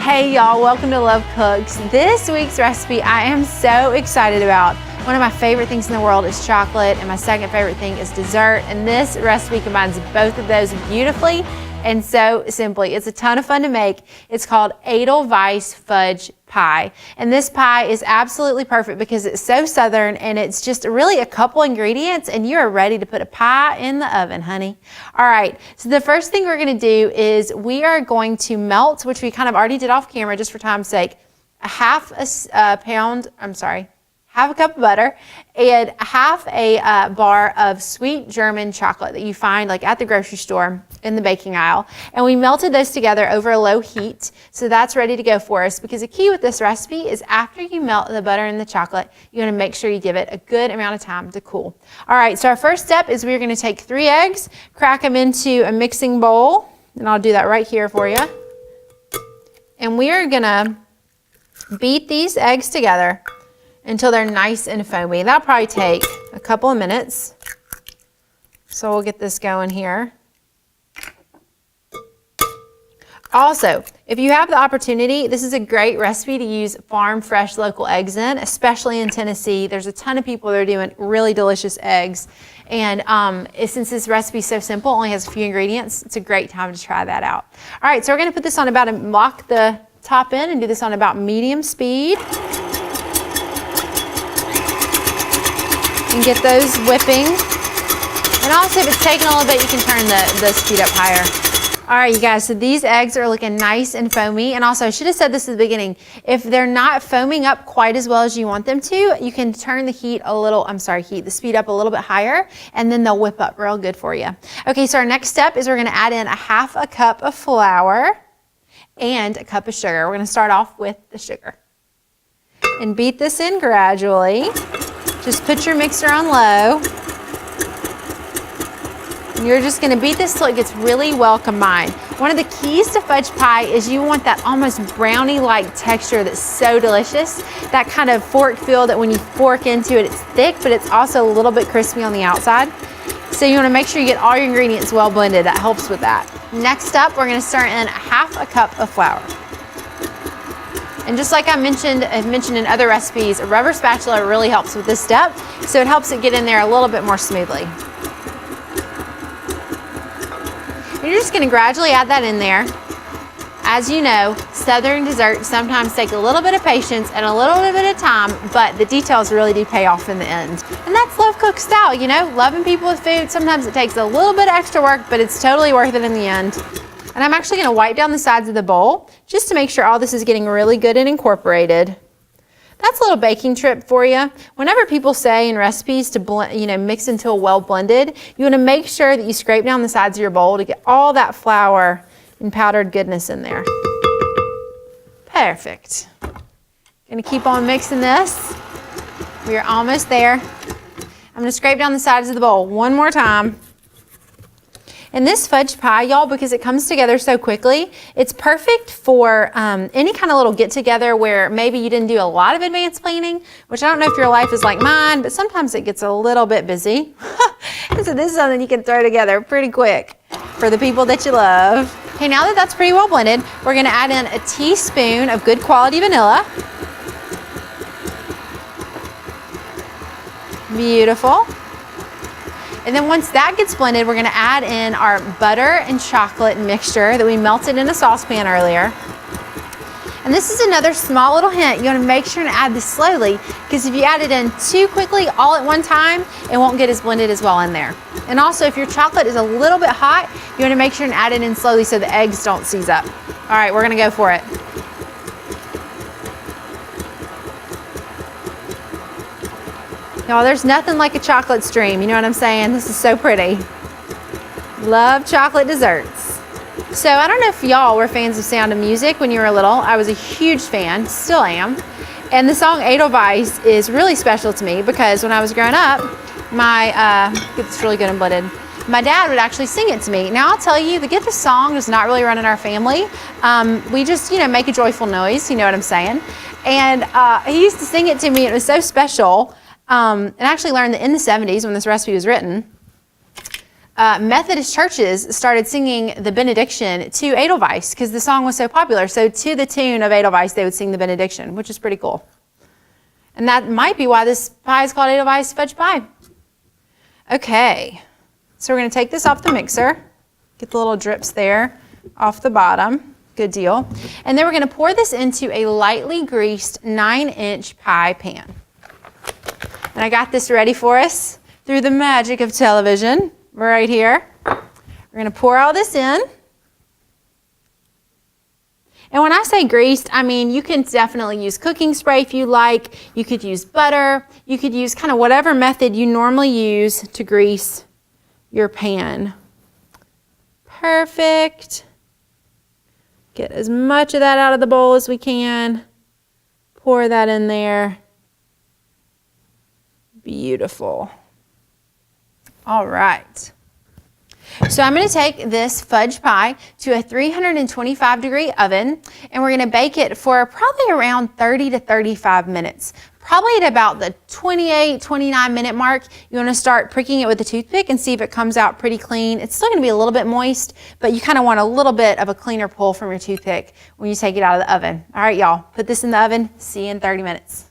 Hey y'all, welcome to Love Cooks. This week's recipe I am so excited about. One of my favorite things in the world is chocolate, and my second favorite thing is dessert, and this recipe combines both of those beautifully and so simply. It's a ton of fun to make. It's called Edelweiss Fudge Pie, and this pie is absolutely perfect because it's so southern, and it's just really a couple ingredients and you are ready to put a pie in the oven, honey. All right, so the first thing we're going to do is we are going to melt, which we kind of already did off camera just for time's sake, half a cup of butter and half a bar of sweet German chocolate that you find like at the grocery store in the baking aisle. And we melted those together over a low heat. So that's ready to go for us, because the key with this recipe is after you melt the butter and the chocolate, you want to make sure you give it a good amount of time to cool. All right, so our first step is we're going to take 3 eggs, crack them into a mixing bowl, and I'll do that right here for you. And we are going to beat these eggs together until they're nice and foamy. That'll probably take a couple of minutes. So we'll get this going here. Also, if you have the opportunity, this is a great recipe to use farm fresh local eggs in, especially in Tennessee. There's a ton of people that are doing really delicious eggs. And since this recipe is so simple, only has a few ingredients, it's a great time to try that out. All right, so we're gonna put this on lock the top in and do this on about medium speed. And get those whipping. And also, if it's taking a little bit, you can turn the speed up higher. All right, you guys, so these eggs are looking nice and foamy. And also, I should have said this at the beginning. If they're not foaming up quite as well as you want them to, you can turn the speed up a little bit higher, and then they'll whip up real good for you. Okay, so our next step is we're gonna add in a half a cup of flour and a cup of sugar. We're gonna start off with the sugar. And beat this in gradually. Just put your mixer on low. And you're just gonna beat this till it gets really well combined. One of the keys to fudge pie is you want that almost brownie-like texture that's so delicious. That kind of fork feel that when you fork into it, it's thick, but it's also a little bit crispy on the outside. So you wanna make sure you get all your ingredients well blended. That helps with that. Next up, we're gonna stir in half a cup of flour. And just like I've mentioned in other recipes, a rubber spatula really helps with this step, so it helps it get in there a little bit more smoothly. And you're just gonna gradually add that in there. As you know, Southern desserts sometimes take a little bit of patience and a little bit of time, but the details really do pay off in the end. And that's Love Cook style, you know, loving people with food. Sometimes it takes a little bit of extra work, but it's totally worth it in the end. And I'm actually gonna wipe down the sides of the bowl just to make sure all this is getting really good and incorporated. That's a little baking trip for you. Whenever people say in recipes to blend, mix until well blended, you wanna make sure that you scrape down the sides of your bowl to get all that flour and powdered goodness in there. Perfect. Gonna keep on mixing this. We are almost there. I'm gonna scrape down the sides of the bowl one more time. And this fudge pie, y'all, because it comes together so quickly, it's perfect for any kind of little get-together where maybe you didn't do a lot of advanced planning, which I don't know if your life is like mine, but sometimes it gets a little bit busy. So this is something you can throw together pretty quick for the people that you love. Okay, now that that's pretty well blended, we're gonna add in a teaspoon of good quality vanilla. Beautiful. And then once that gets blended, we're gonna add in our butter and chocolate mixture that we melted in a saucepan earlier. And this is another small little hint. You wanna make sure to add this slowly, because if you add it in too quickly all at one time, it won't get as blended as well in there. And also, if your chocolate is a little bit hot, you wanna make sure and add it in slowly so the eggs don't seize up. All right, we're gonna go for it. Y'all, there's nothing like a chocolate stream, you know what I'm saying? This is so pretty. Love chocolate desserts. So I don't know if y'all were fans of Sound of Music when you were little. I was a huge fan, still am. And the song Edelweiss is really special to me because when I was growing up, it's really good and blended. My dad would actually sing it to me. Now I'll tell you, the song does not really run in our family. We just, make a joyful noise, you know what I'm saying? And he used to sing it to me, it was so special. And I actually learned that in the 70s when this recipe was written, Methodist churches started singing the benediction to Edelweiss because the song was so popular. So to the tune of Edelweiss, they would sing the benediction, which is pretty cool. And that might be why this pie is called Edelweiss Fudge Pie. Okay, so we're going to take this off the mixer. Get the little drips there off the bottom. Good deal. And then we're going to pour this into a lightly greased 9-inch pie pan. And I got this ready for us through the magic of television right here. We're going to pour all this in. And when I say greased, I mean you can definitely use cooking spray if you like. You could use butter. You could use kind of whatever method you normally use to grease your pan. Perfect. Get as much of that out of the bowl as we can. Pour that in there. Beautiful. All right. So I'm going to take this fudge pie to a 325-degree oven, and we're going to bake it for probably around 30 to 35 minutes. Probably at about the 28, 29-minute mark, you want to start pricking it with a toothpick and see if it comes out pretty clean. It's still going to be a little bit moist, but you kind of want a little bit of a cleaner pull from your toothpick when you take it out of the oven. All right, y'all, put this in the oven. See you in 30 minutes.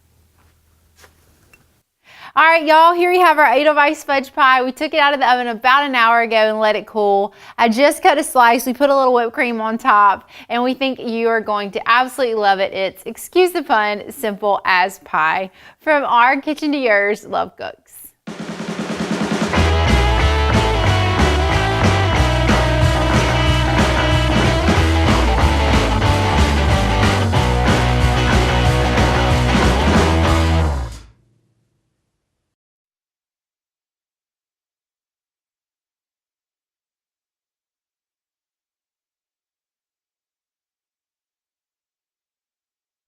All right, y'all, here you have our Edelweiss fudge pie. We took it out of the oven about an hour ago and let it cool. I just cut a slice. We put a little whipped cream on top, and we think you are going to absolutely love it. It's, excuse the pun, simple as pie. From our kitchen to yours, Love Cooks.